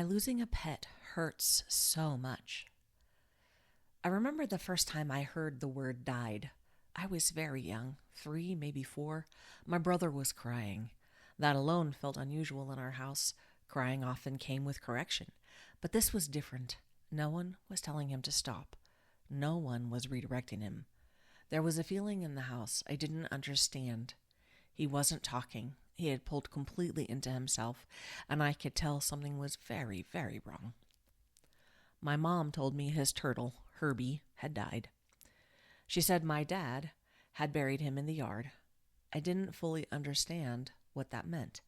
losing a pet hurts so much. I remember the first time I heard the word died. I was very young, 3, maybe 4. My brother was crying. That alone felt unusual in our house. Crying often came with correction. But this was different. No one was telling him to stop. No one was redirecting him. There was a feeling in the house I didn't understand. He wasn't talking. He had pulled completely into himself, and I could tell something was very, very wrong. My mom told me his turtle, Herbie, had died. She said my dad had buried him in the yard. I didn't fully understand what that meant,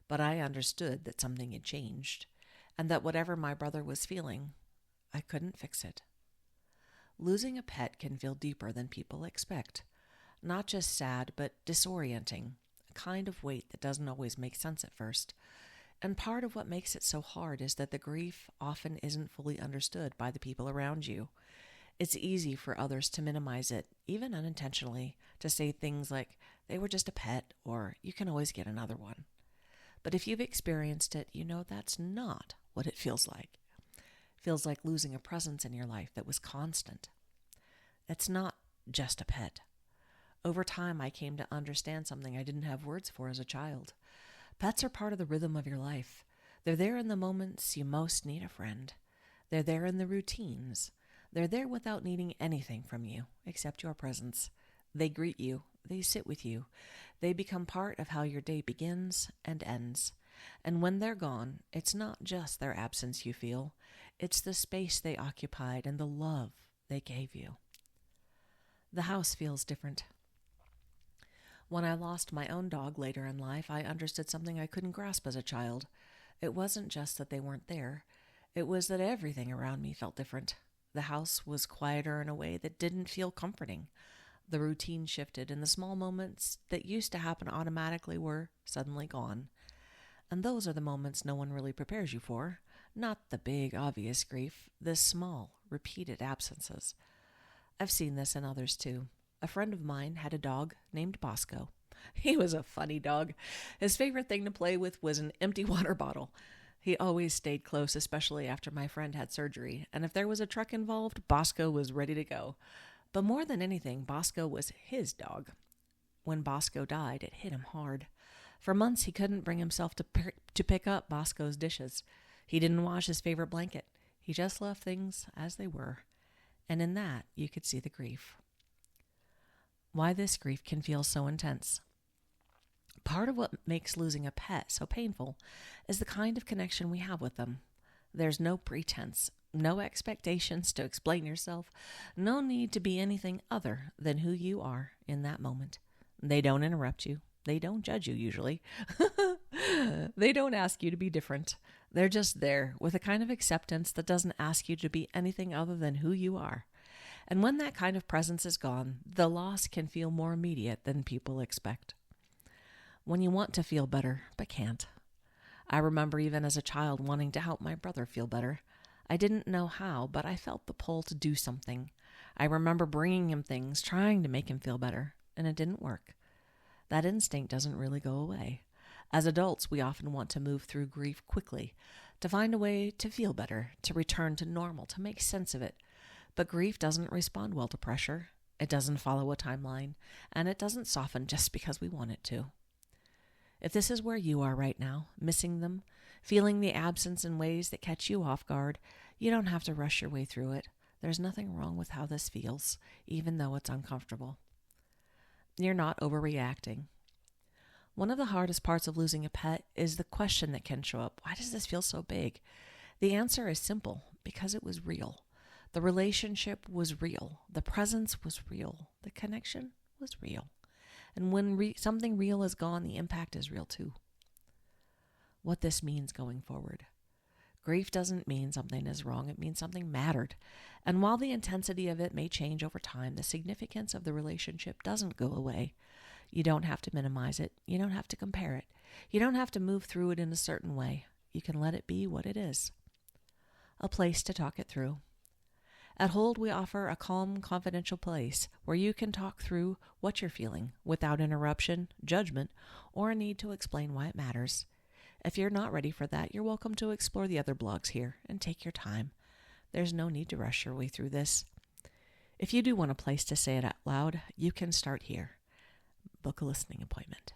but I understood that something had changed, and that whatever my brother was feeling, I couldn't fix it. Losing a pet can feel deeper than people expect. Not just sad, but disorienting, a kind of weight that doesn't always make sense at first. And part of what makes it so hard is that the grief often isn't fully understood by the people around you. It's easy for others to minimize it, even unintentionally, to say things like, they were just a pet, or you can always get another one. But if you've experienced it, you know that's not what it feels like. It feels like losing a presence in your life that was constant. It's not just a pet. Over time, I came to understand something I didn't have words for as a child. Pets are part of the rhythm of your life. They're there in the moments you most need a friend. They're there in the routines. They're there without needing anything from you except your presence. They greet you. They sit with you. They become part of how your day begins and ends. And when they're gone, it's not just their absence you feel. It's the space they occupied and the love they gave you. The house feels different. When I lost my own dog later in life, I understood something I couldn't grasp as a child. It wasn't just that they weren't there. It was that everything around me felt different. The house was quieter in a way that didn't feel comforting. The routine shifted, and the small moments that used to happen automatically were suddenly gone. And those are the moments no one really prepares you for. Not the big, obvious grief, the small, repeated absences. I've seen this in others too. A friend of mine had a dog named Bosco. He was a funny dog. His favorite thing to play with was an empty water bottle. He always stayed close, especially after my friend had surgery, and if there was a truck involved, Bosco was ready to go. But more than anything, Bosco was his dog. When Bosco died, it hit him hard. For months, he couldn't bring himself to pick up Bosco's dishes. He didn't wash his favorite blanket. He just left things as they were. And in that, you could see the grief. Why this grief can feel so intense. Part of what makes losing a pet so painful is the kind of connection we have with them. There's no pretense, no expectations to explain yourself, no need to be anything other than who you are in that moment. They don't interrupt you. They don't judge you usually. They don't ask you to be different. They're just there with a kind of acceptance that doesn't ask you to be anything other than who you are. And when that kind of presence is gone, the loss can feel more immediate than people expect. When you want to feel better, but can't. I remember even as a child wanting to help my brother feel better. I didn't know how, but I felt the pull to do something. I remember bringing him things, trying to make him feel better, and it didn't work. That instinct doesn't really go away. As adults, we often want to move through grief quickly, to find a way to feel better, to return to normal, to make sense of it. But grief doesn't respond well to pressure. It doesn't follow a timeline, and it doesn't soften just because we want it to. If this is where you are right now, missing them, feeling the absence in ways that catch you off guard, you don't have to rush your way through it. There's nothing wrong with how this feels, even though it's uncomfortable. You're not overreacting. One of the hardest parts of losing a pet is the question that can show up. Why does this feel so big? The answer is simple, because it was real. The relationship was real. The presence was real. The connection was real. And when something real is gone, the impact is real too. What this means going forward. Grief doesn't mean something is wrong. It means something mattered. And while the intensity of it may change over time, the significance of the relationship doesn't go away. You don't have to minimize it. You don't have to compare it. You don't have to move through it in a certain way. You can let it be what it is. A place to talk it through. At Hold, we offer a calm, confidential place where you can talk through what you're feeling without interruption, judgment, or a need to explain why it matters. If you're not ready for that, you're welcome to explore the other blogs here and take your time. There's no need to rush your way through this. If you do want a place to say it out loud, you can start here. Book a listening appointment.